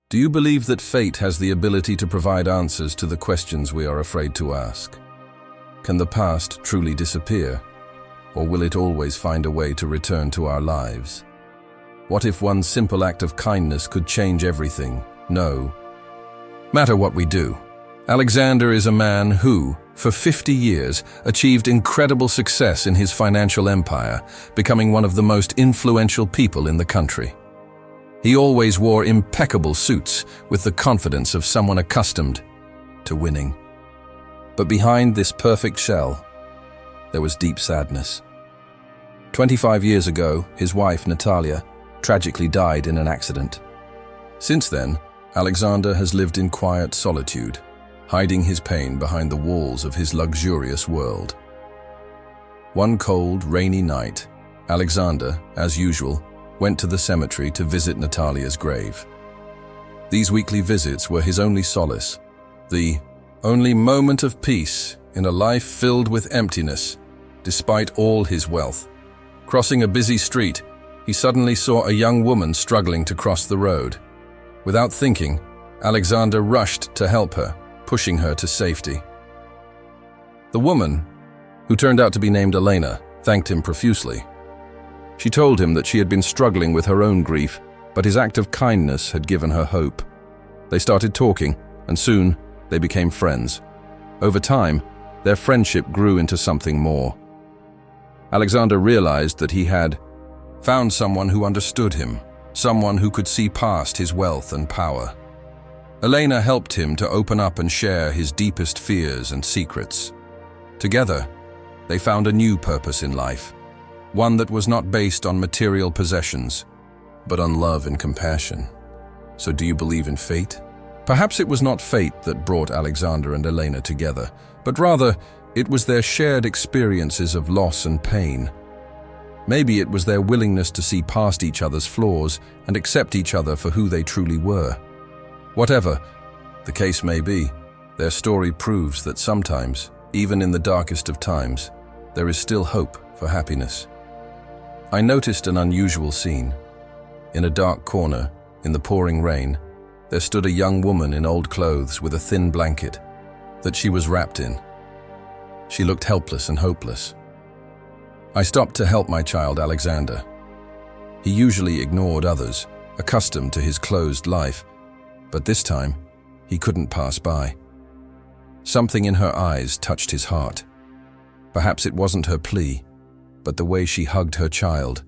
Do you believe that fate has the ability to provide answers to the questions we are afraid to ask? Can the past truly disappear, or will it always find a way to return to our lives? What if one simple act of kindness could change everything? No matter what we do. Alexander is a man who, for 50 years, achieved incredible success in his financial empire, becoming one of the most influential people in the country. He always wore impeccable suits with the confidence of someone accustomed to winning. But behind this perfect shell, there was deep sadness. 25 years ago, his wife, Natalia, tragically died in an accident. Since then, Alexander has lived in quiet solitude, hiding his pain behind the walls of his luxurious world. One cold, rainy night, Alexander, as usual, went to the cemetery to visit Natalia's grave. These weekly visits were his only solace, the only moment of peace in a life filled with emptiness, despite all his wealth. Crossing a busy street, he suddenly saw a young woman struggling to cross the road. Without thinking, Alexander rushed to help her, pushing her to safety. The woman, who turned out to be named Elena, thanked him profusely. She told him that she had been struggling with her own grief, but his act of kindness had given her hope. They started talking, and soon they became friends. Over time, their friendship grew into something more. Alexander realized that he had found someone who understood him, someone who could see past his wealth and power. Elena helped him to open up and share his deepest fears and secrets. Together, they found a new purpose in life, one that was not based on material possessions, but on love and compassion. So do you believe in fate? Perhaps it was not fate that brought Alexander and Elena together, but rather it was their shared experiences of loss and pain. Maybe it was their willingness to see past each other's flaws and accept each other for who they truly were. Whatever the case may be, their story proves that sometimes, even in the darkest of times, there is still hope for happiness. I noticed an unusual scene. In a dark corner, in the pouring rain, there stood a young woman in old clothes with a thin blanket that she was wrapped in. She looked helpless and hopeless. I stopped to help my child Alexander. He usually ignored others, accustomed to his closed life, but this time, he couldn't pass by. Something in her eyes touched his heart. Perhaps it wasn't her plea, but the way she hugged her child,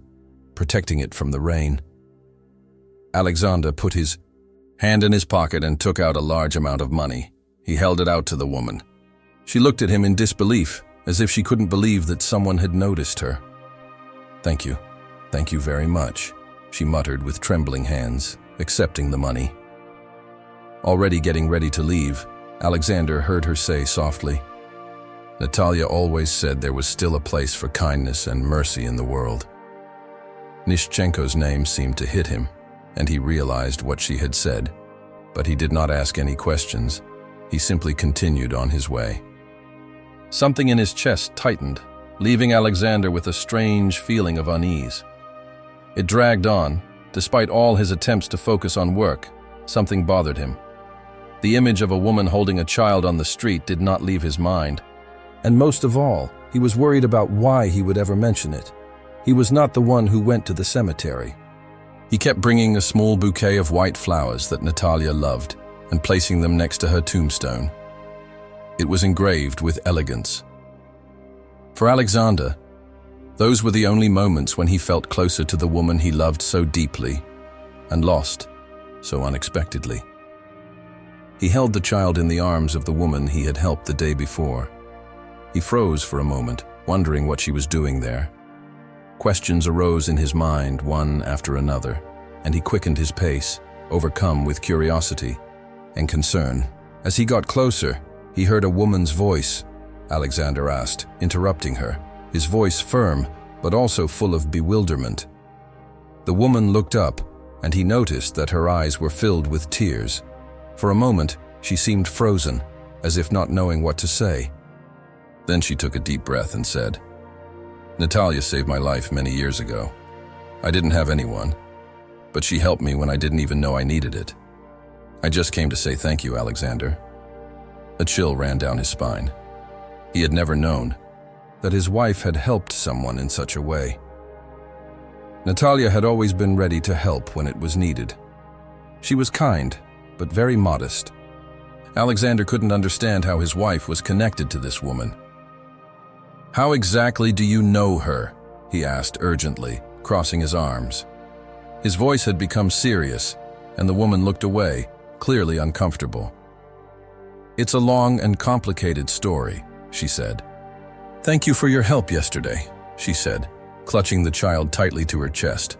protecting it from the rain. Alexander put his hand in his pocket and took out a large amount of money. He held it out to the woman. She looked at him in disbelief, as if she couldn't believe that someone had noticed her. Thank you very much," she muttered with trembling hands, accepting the money. Already getting ready to leave, Alexander heard her say softly, "Natalia always said there was still a place for kindness and mercy in the world." Nishchenko's name seemed to hit him, and he realized what she had said, but he did not ask any questions. He simply continued on his way. Something in his chest tightened, leaving Alexander with a strange feeling of unease. It dragged on. Despite all his attempts to focus on work, something bothered him. The image of a woman holding a child on the street did not leave his mind. And most of all, he was worried about why he would ever mention it. He was not the one who went to the cemetery. He kept bringing a small bouquet of white flowers that Natalia loved and placing them next to her tombstone. It was engraved with elegance. For Alexander, those were the only moments when he felt closer to the woman he loved so deeply and lost so unexpectedly. He held the child in the arms of the woman he had helped the day before. He froze for a moment, wondering what she was doing there. Questions arose in his mind, one after another, and he quickened his pace, overcome with curiosity and concern. As he got closer, he heard a woman's voice. Alexander asked, interrupting her, his voice firm, but also full of bewilderment. The woman looked up, and he noticed that her eyes were filled with tears. For a moment, she seemed frozen, as if not knowing what to say. Then she took a deep breath and said, "Natalia saved my life many years ago. I didn't have anyone, but she helped me when I didn't even know I needed it. I just came to say thank you, Alexander. A chill ran down his spine. He had never known that his wife had helped someone in such a way. Natalia had always been ready to help when it was needed. She was kind, but very modest. Alexander couldn't understand how his wife was connected to this woman. "How exactly do you know her?" he asked urgently, crossing his arms. His voice had become serious, and the woman looked away, clearly uncomfortable. "It's a long and complicated story," she said. "Thank you for your help yesterday," she said, clutching the child tightly to her chest.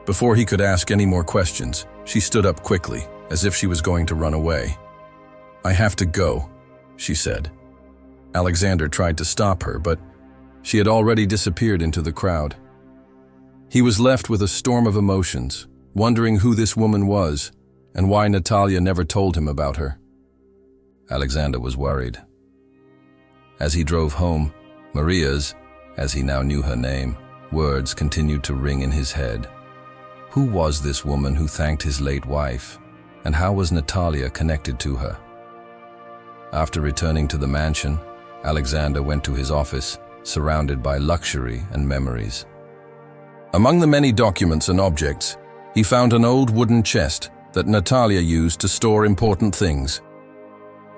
Before he could ask any more questions, she stood up quickly, as if she was going to run away. "I have to go," she said. Alexander tried to stop her, but she had already disappeared into the crowd. He was left with a storm of emotions, wondering who this woman was and why Natalia never told him about her. Alexander was worried. As he drove home, Maria's, as he now knew her name, words continued to ring in his head. Who was this woman who thanked his late wife, and how was Natalia connected to her? After returning to the mansion, Alexander went to his office, surrounded by luxury and memories. Among the many documents and objects, he found an old wooden chest that Natalia used to store important things.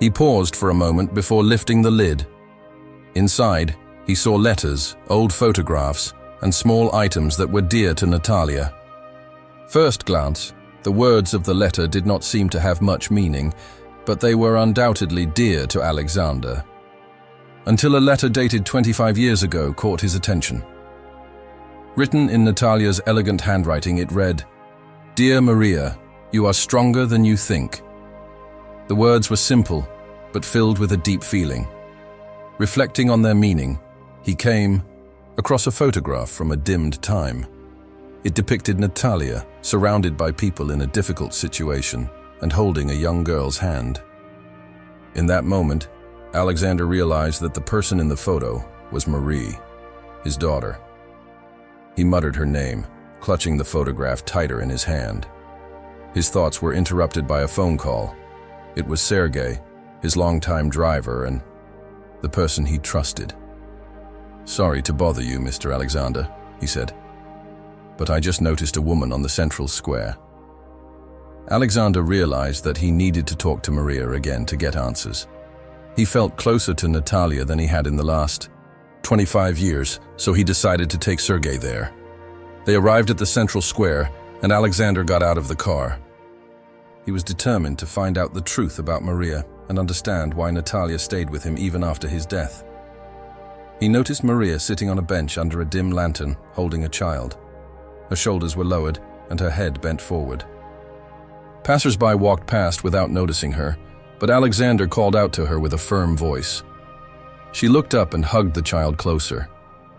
He paused for a moment before lifting the lid. Inside, he saw letters, old photographs, and small items that were dear to Natalia. First glance, the words of the letter did not seem to have much meaning, but they were undoubtedly dear to Alexander. Until a letter dated 25 years ago caught his attention. Written in Natalia's elegant handwriting, it read, "Dear Maria, you are stronger than you think." The words were simple, but filled with a deep feeling. Reflecting on their meaning, he came across a photograph from a dimmed time. It depicted Natalia, surrounded by people in a difficult situation and holding a young girl's hand. In that moment, Alexander realized that the person in the photo was Marie, his daughter. He muttered her name, clutching the photograph tighter in his hand. His thoughts were interrupted by a phone call. It was Sergei, his longtime driver and the person he trusted. "Sorry to bother you, Mr. Alexander," he said, "but I just noticed a woman on the central square." Alexander realized that he needed to talk to Maria again to get answers. He felt closer to Natalia than he had in the last 25 years, so he decided to take Sergei there. They arrived at the central square, and Alexander got out of the car. He was determined to find out the truth about Maria and understand why Natalia stayed with him even after his death. He noticed Maria sitting on a bench under a dim lantern, holding a child. Her shoulders were lowered, and her head bent forward. Passers-by walked past without noticing her, but Alexander called out to her with a firm voice. She looked up and hugged the child closer.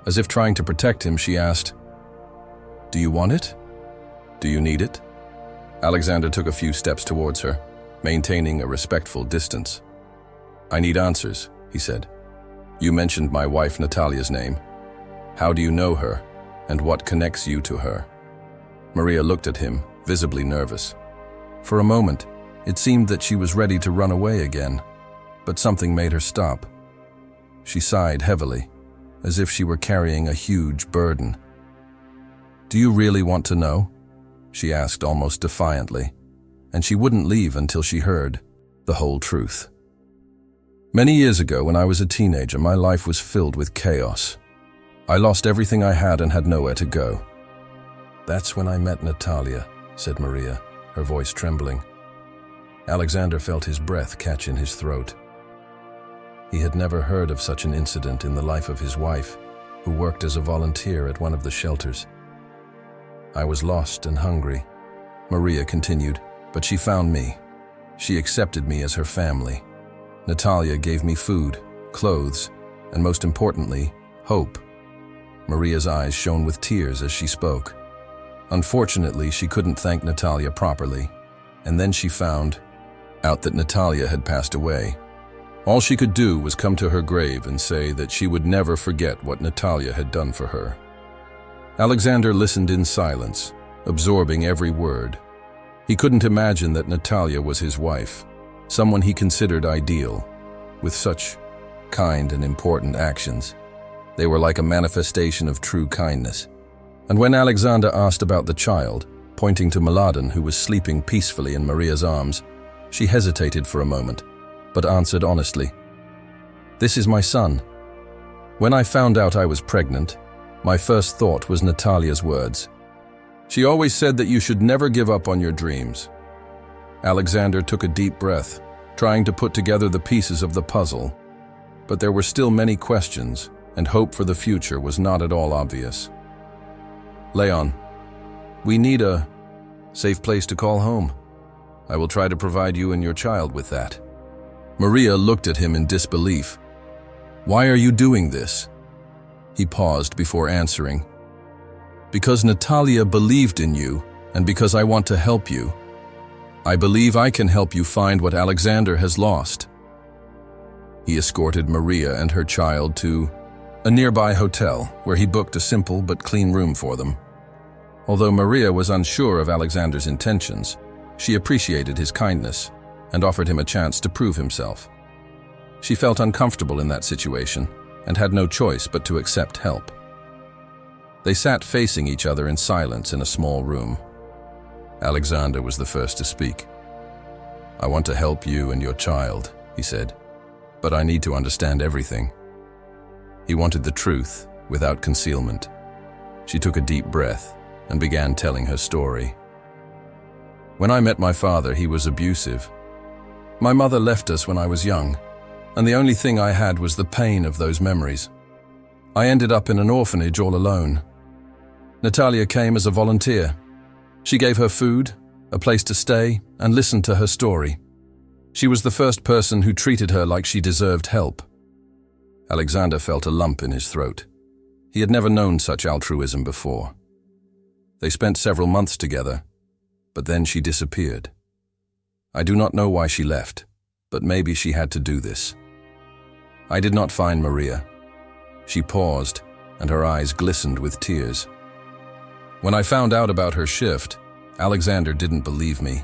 As if trying to protect him, she asked, "Do you want it? Do you need it?" Alexander took a few steps towards her, maintaining a respectful distance. "I need answers," he said. "You mentioned my wife Natalia's name. How do you know her, and what connects you to her?" Maria looked at him, visibly nervous. For a moment, it seemed that she was ready to run away again, but something made her stop. She sighed heavily, as if she were carrying a huge burden. "Do you really want to know?" she asked almost defiantly, and she wouldn't leave until she heard the whole truth. "Many years ago, when I was a teenager, my life was filled with chaos. I lost everything I had and had nowhere to go. That's when I met Natalia," said Maria, her voice trembling. Alexander felt his breath catch in his throat. He had never heard of such an incident in the life of his wife, who worked as a volunteer at one of the shelters. "I was lost and hungry," Maria continued, "but she found me. She accepted me as her family. Natalia gave me food, clothes, and most importantly, hope." Maria's eyes shone with tears as she spoke. Unfortunately, she couldn't thank Natalia properly, and then she found out that Natalia had passed away. All she could do was come to her grave and say that she would never forget what Natalia had done for her. Alexander listened in silence, absorbing every word. He couldn't imagine that Natalia was his wife, someone he considered ideal, with such kind and important actions. They were like a manifestation of true kindness. And when Alexander asked about the child, pointing to Mladen, who was sleeping peacefully in Maria's arms, she hesitated for a moment, but answered honestly, "This is my son." When I found out I was pregnant, my first thought was Natalia's words. She always said that you should never give up on your dreams. Alexander took a deep breath, trying to put together the pieces of the puzzle. But there were still many questions, and hope for the future was not at all obvious. "Leon, we need a safe place to call home. I will try to provide you and your child with that." Maria looked at him in disbelief. "Why are you doing this?" He paused before answering. "Because Natalia believed in you, and because I want to help you. I believe I can help you find what Alexander has lost." He escorted Maria and her child to a nearby hotel, where he booked a simple but clean room for them. Although Maria was unsure of Alexander's intentions, she appreciated his kindness and offered him a chance to prove himself. She felt uncomfortable in that situation and had no choice but to accept help. They sat facing each other in silence in a small room. Alexander was the first to speak. "I want to help you and your child," he said, "but I need to understand everything." He wanted the truth, without concealment. She took a deep breath and began telling her story. "When I met my father, he was abusive. My mother left us when I was young, and the only thing I had was the pain of those memories. I ended up in an orphanage all alone. Natalia came as a volunteer. She gave her food, a place to stay, and listened to her story. She was the first person who treated her like she deserved help." Alexander felt a lump in his throat. He had never known such altruism before. They spent several months together, but then she disappeared. "I do not know why she left, but maybe she had to do this. I did not find Maria." She paused, and her eyes glistened with tears. "When I found out about her shift, Alexander didn't believe me.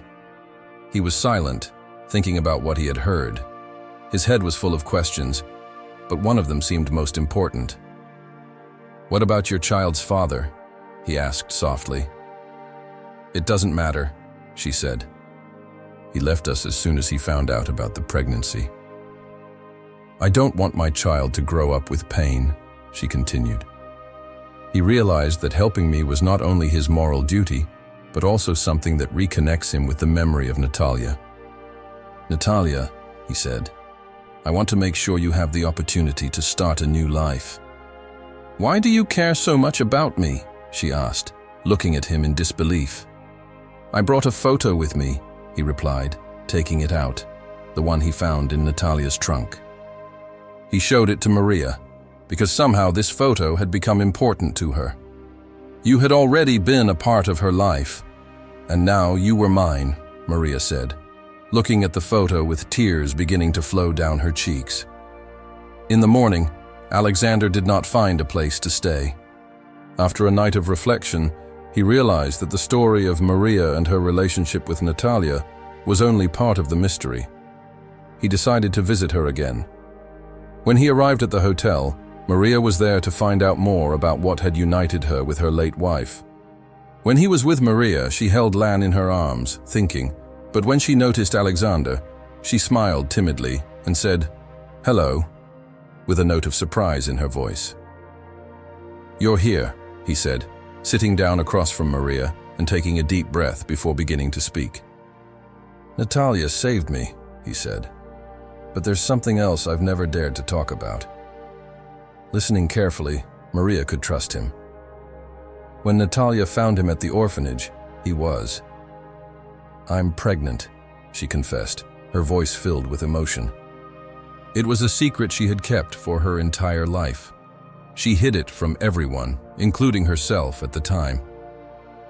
He was silent, thinking about what he had heard. His head was full of questions, but one of them seemed most important. "What about your child's father?" he asked softly. "It doesn't matter," she said. "He left us as soon as he found out about the pregnancy." "I don't want my child to grow up with pain," she continued. He realized that helping me was not only his moral duty, but also something that reconnects him with the memory of Natalia. "Natalia," he said, "I want to make sure you have the opportunity to start a new life." "Why do you care so much about me?" she asked, looking at him in disbelief. "I brought a photo with me," he replied, taking it out, the one he found in Natalia's trunk. He showed it to Maria, because somehow this photo had become important to her. "You had already been a part of her life, and now you were mine," Maria said, looking at the photo with tears beginning to flow down her cheeks. In the morning, Alexander did not find a place to stay. After a night of reflection, he realized that the story of Maria and her relationship with Natalia was only part of the mystery. He decided to visit her again. When he arrived at the hotel, Maria was there to find out more about what had united her with her late wife. When he was with Maria, she held Lan in her arms, thinking, but when she noticed Alexander, she smiled timidly and said, "Hello," with a note of surprise in her voice. "You're here," he said, sitting down across from Maria and taking a deep breath before beginning to speak. "Natalia saved me," he said, "but there's something else I've never dared to talk about." Listening carefully, Maria could trust him. When Natalia found him at the orphanage, he was. "I'm pregnant," she confessed, her voice filled with emotion. It was a secret she had kept for her entire life. She hid it from everyone, including herself at the time.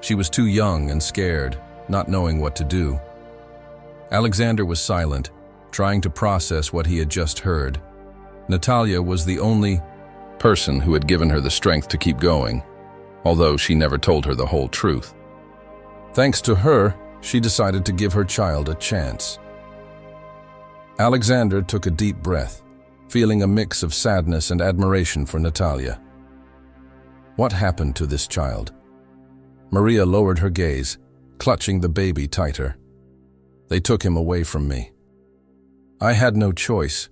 She was too young and scared, not knowing what to do. Alexander was silent, trying to process what he had just heard. Natalia was the only person who had given her the strength to keep going, although she never told her the whole truth. Thanks to her, she decided to give her child a chance. Alexander took a deep breath, feeling a mix of sadness and admiration for Natalia. What happened to this child? Maria lowered her gaze, clutching the baby tighter. They took him away from me. I had no choice.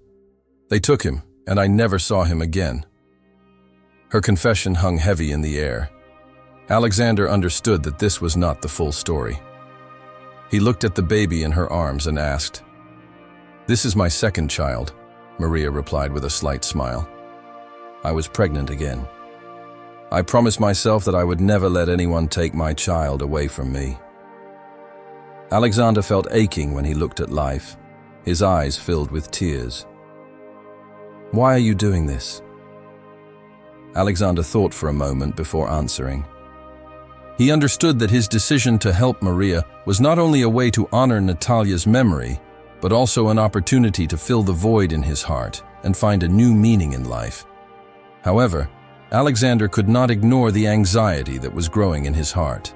They took him, and I never saw him again. Her confession hung heavy in the air. Alexander understood that this was not the full story. He looked at the baby in her arms and asked, "This is my second child," Maria replied with a slight smile. "I was pregnant again. I promised myself that I would never let anyone take my child away from me." Alexander felt aching when he looked at life, his eyes filled with tears. "Why are you doing this?" Alexander thought for a moment before answering. He understood that his decision to help Maria was not only a way to honor Natalia's memory, but also an opportunity to fill the void in his heart and find a new meaning in life. However, Alexander could not ignore the anxiety that was growing in his heart.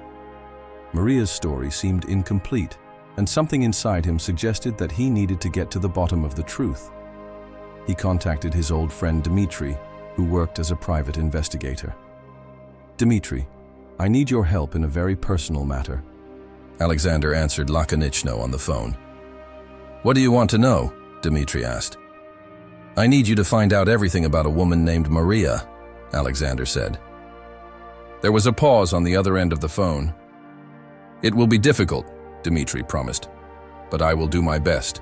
Maria's story seemed incomplete, and something inside him suggested that he needed to get to the bottom of the truth. He contacted his old friend Dmitry, who worked as a private investigator. "Dmitry, I need your help in a very personal matter." Alexander answered laconichno on the phone. "What do you want to know?" Dmitry asked. "I need you to find out everything about a woman named Maria," Alexander said. There was a pause on the other end of the phone. "It will be difficult," Dmitry promised, "but I will do my best."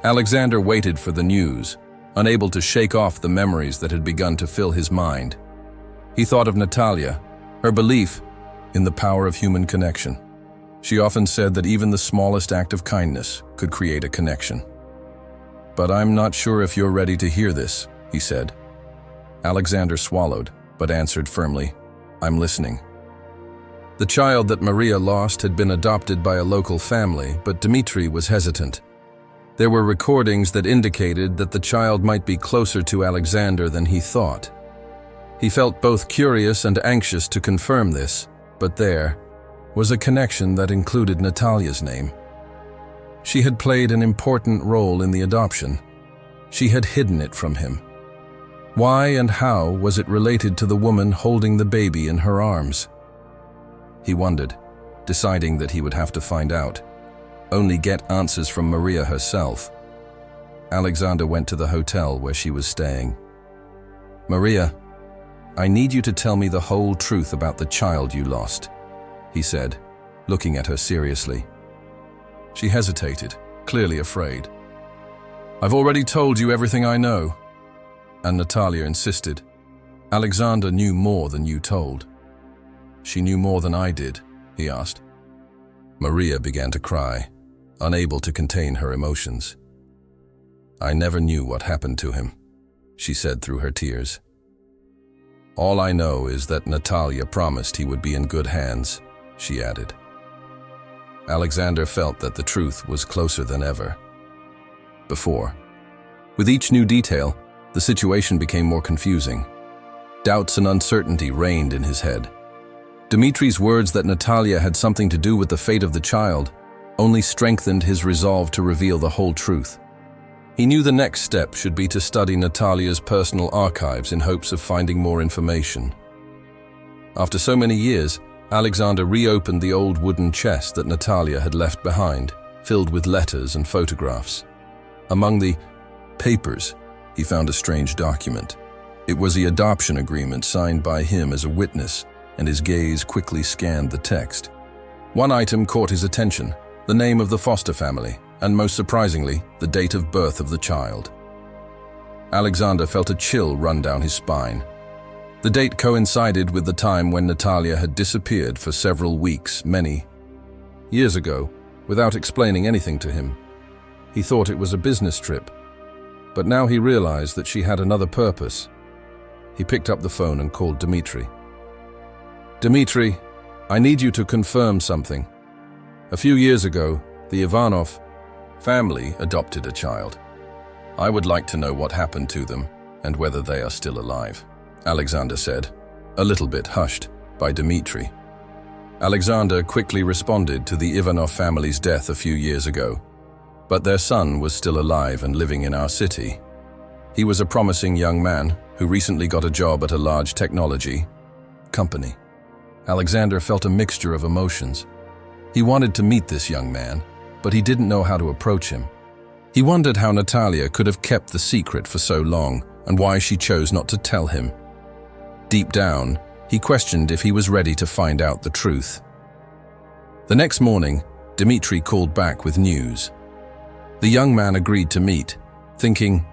Alexander waited for the news, unable to shake off the memories that had begun to fill his mind. He thought of Natalia, her belief in the power of human connection. She often said that even the smallest act of kindness could create a connection. "But I'm not sure if you're ready to hear this," he said. Alexander swallowed, but answered firmly, "I'm listening." The child that Maria lost had been adopted by a local family, but Dmitry was hesitant. There were recordings that indicated that the child might be closer to Alexander than he thought. He felt both curious and anxious to confirm this, but there was a connection that included Natalia's name. She had played an important role in the adoption. She had hidden it from him. Why and how was it related to the woman holding the baby in her arms? He wondered, deciding that he would have to find out, only get answers from Maria herself. Alexander went to the hotel where she was staying. "Maria, I need you to tell me the whole truth about the child you lost," he said, looking at her seriously. She hesitated, clearly afraid. "I've already told you everything I know." And Natalia insisted, "Alexander knew more than you told." "She knew more than I did?" he asked. Maria began to cry, unable to contain her emotions. "I never knew what happened to him," she said through her tears. "All I know is that Natalia promised he would be in good hands," she added. Alexander felt that the truth was closer than ever before. With each new detail, the situation became more confusing. Doubts and uncertainty reigned in his head. Dmitry's words that Natalia had something to do with the fate of the child only strengthened his resolve to reveal the whole truth. He knew the next step should be to study Natalia's personal archives in hopes of finding more information. After so many years, Alexander reopened the old wooden chest that Natalia had left behind, filled with letters and photographs. Among the papers, he found a strange document. It was the adoption agreement signed by him as a witness, and his gaze quickly scanned the text. One item caught his attention, the name of the foster family, and most surprisingly, the date of birth of the child. Alexander felt a chill run down his spine. The date coincided with the time when Natalia had disappeared for several weeks, many years ago, without explaining anything to him. He thought it was a business trip, but now he realized that she had another purpose. He picked up the phone and called Dmitry. "Dmitry, I need you to confirm something. A few years ago, the Ivanov family adopted a child. I would like to know what happened to them and whether they are still alive," Alexander said, a little bit hushed by Dmitry. Alexander quickly responded to the Ivanov family's death a few years ago, but their son was still alive and living in our city. He was a promising young man who recently got a job at a large technology company. Alexander felt a mixture of emotions. He wanted to meet this young man, but he didn't know how to approach him. He wondered how Natalia could have kept the secret for so long and why she chose not to tell him. Deep down, he questioned if he was ready to find out the truth. The next morning, Dmitri called back with news. The young man agreed to meet, thinking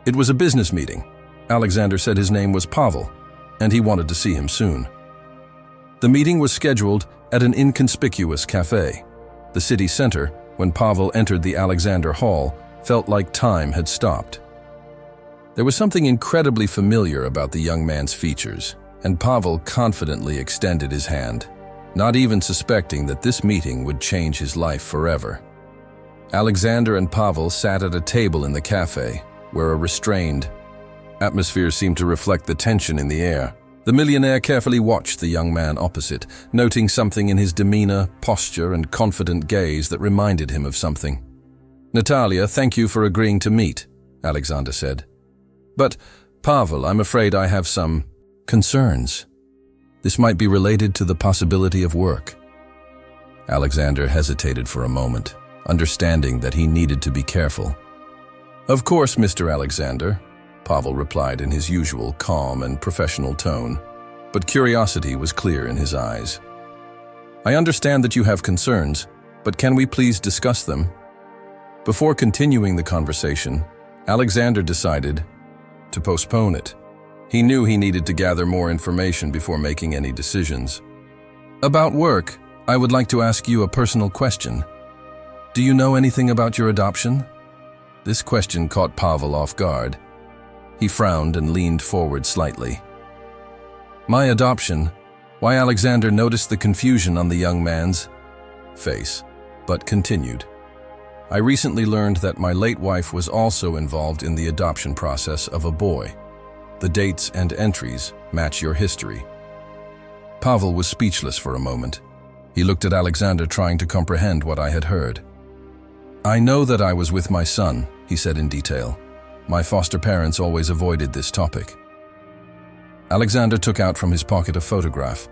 it was a business meeting. Alexander said his name was Pavel, and he wanted to see him soon. The meeting was scheduled at an inconspicuous cafe. The city center, when Pavel entered the Alexander Hall, felt like time had stopped. There was something incredibly familiar about the young man's features, and Pavel confidently extended his hand, not even suspecting that this meeting would change his life forever. Alexander and Pavel sat at a table in the cafe, where a restrained atmosphere seemed to reflect the tension in the air. The millionaire carefully watched the young man opposite, noting something in his demeanor, posture, and confident gaze that reminded him of something. "Natalia, thank you for agreeing to meet," Alexander said. "But, Pavel, I'm afraid I have some concerns. This might be related to the possibility of work." Alexander hesitated for a moment, understanding that he needed to be careful. "Of course, Mr. Alexander," Pavel replied in his usual calm and professional tone, but curiosity was clear in his eyes. "I understand that you have concerns, but can we please discuss them?" Before continuing the conversation, Alexander decided to postpone it. He knew he needed to gather more information before making any decisions. "About work, I would like to ask you a personal question. Do you know anything about your adoption?" This question caught Pavel off guard. He frowned and leaned forward slightly. "My adoption?" Why, Alexander noticed the confusion on the young man's face, but continued. "I recently learned that my late wife was also involved in the adoption process of a boy. The dates and entries match your history." Pavel was speechless for a moment. He looked at Alexander, trying to comprehend what I had heard. "I know that I was with my son," he said in detail. "My foster parents always avoided this topic." Alexander took out from his pocket a photograph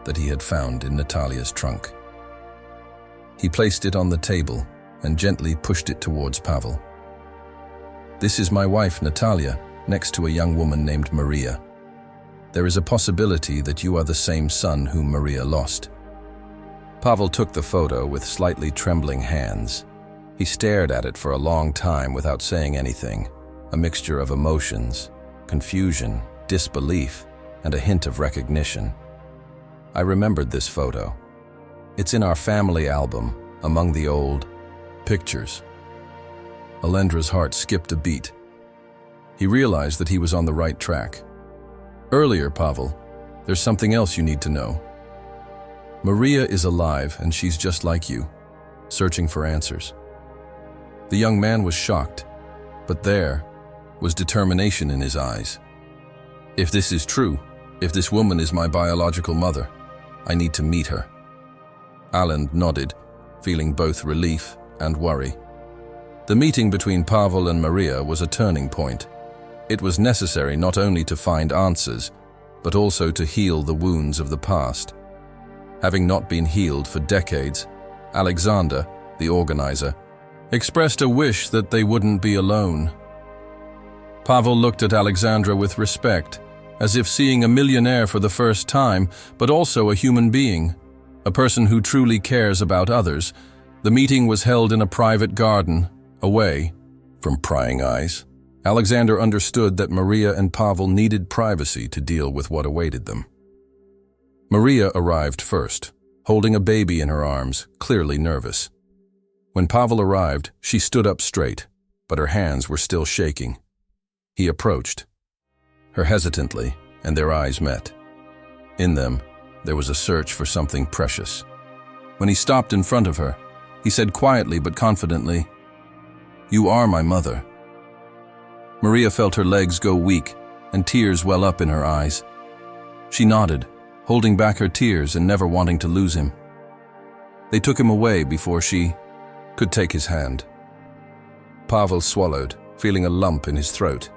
that he had found in Natalia's trunk. He placed it on the table and gently pushed it towards Pavel. "This is my wife, Natalia, next to a young woman named Maria. There is a possibility that you are the same son whom Maria lost." Pavel took the photo with slightly trembling hands. He stared at it for a long time without saying anything, a mixture of emotions, confusion, disbelief, and a hint of recognition. I remembered this photo. It's in our family album, among the old pictures. Alendra's heart skipped a beat. He realized that he was on the right track. "Earlier, Pavel, there's something else you need to know. Maria is alive, and she's just like you, searching for answers." The young man was shocked, but there was determination in his eyes. "If this is true, if this woman is my biological mother, I need to meet her." Alan nodded, feeling both relief and worry. The meeting between Pavel and Maria was a turning point. It was necessary not only to find answers, but also to heal the wounds of the past. Having not been healed for decades, Alexander, the organizer, expressed a wish that they wouldn't be alone. Pavel looked at Alexandra with respect, as if seeing a millionaire for the first time, but also a human being, a person who truly cares about others. The meeting was held in a private garden, away from prying eyes. Alexander understood that Maria and Pavel needed privacy to deal with what awaited them. Maria arrived first, holding a baby in her arms, clearly nervous. When Pavel arrived, she stood up straight, but her hands were still shaking. He approached her hesitantly, and their eyes met. In them, there was a search for something precious. When he stopped in front of her, he said quietly but confidently, "You are my mother." Maria felt her legs go weak and tears well up in her eyes. She nodded, holding back her tears and never wanting to lose him. They took him away before she could take his hand. Pavel swallowed, feeling a lump in his throat.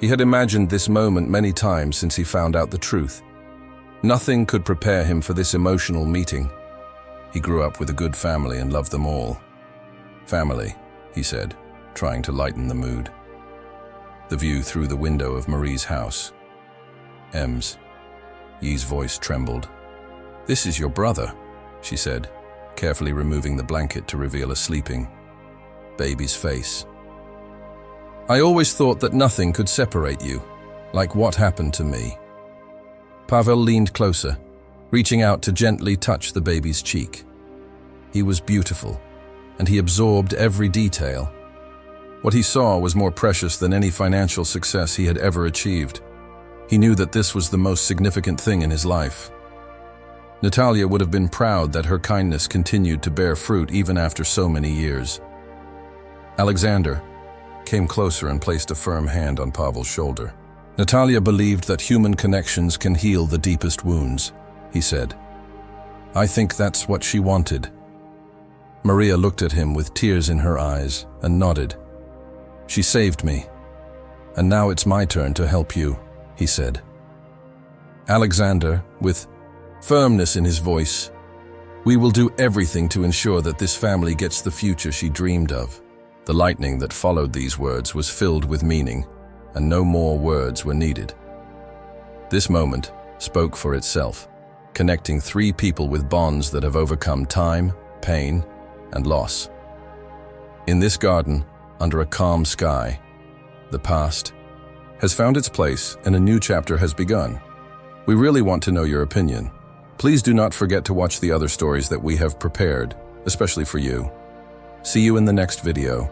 He had imagined this moment many times since he found out the truth. Nothing could prepare him for this emotional meeting. He grew up with a good family and loved them all. "Family," he said, trying to lighten the mood. The view through the window of Marie's house. "Ems." Yi's voice trembled. "This is your brother," she said, carefully removing the blanket to reveal a sleeping baby's face. "I always thought that nothing could separate you, like what happened to me." Pavel leaned closer, reaching out to gently touch the baby's cheek. He was beautiful, and he absorbed every detail. What he saw was more precious than any financial success he had ever achieved. He knew that this was the most significant thing in his life. Natalia would have been proud that her kindness continued to bear fruit even after so many years. Alexander came closer and placed a firm hand on Pavel's shoulder. "Natalia believed that human connections can heal the deepest wounds," he said. "I think that's what she wanted." Maria looked at him with tears in her eyes and nodded. "She saved me, and now it's my turn to help you," he said. Alexander, with firmness in his voice, "We will do everything to ensure that this family gets the future she dreamed of." The lightning that followed these words was filled with meaning, and no more words were needed. This moment spoke for itself, connecting three people with bonds that have overcome time, pain, and loss. In this garden, under a calm sky, the past has found its place and a new chapter has begun. We really want to know your opinion. Please do not forget to watch the other stories that we have prepared, especially for you. See you in the next video.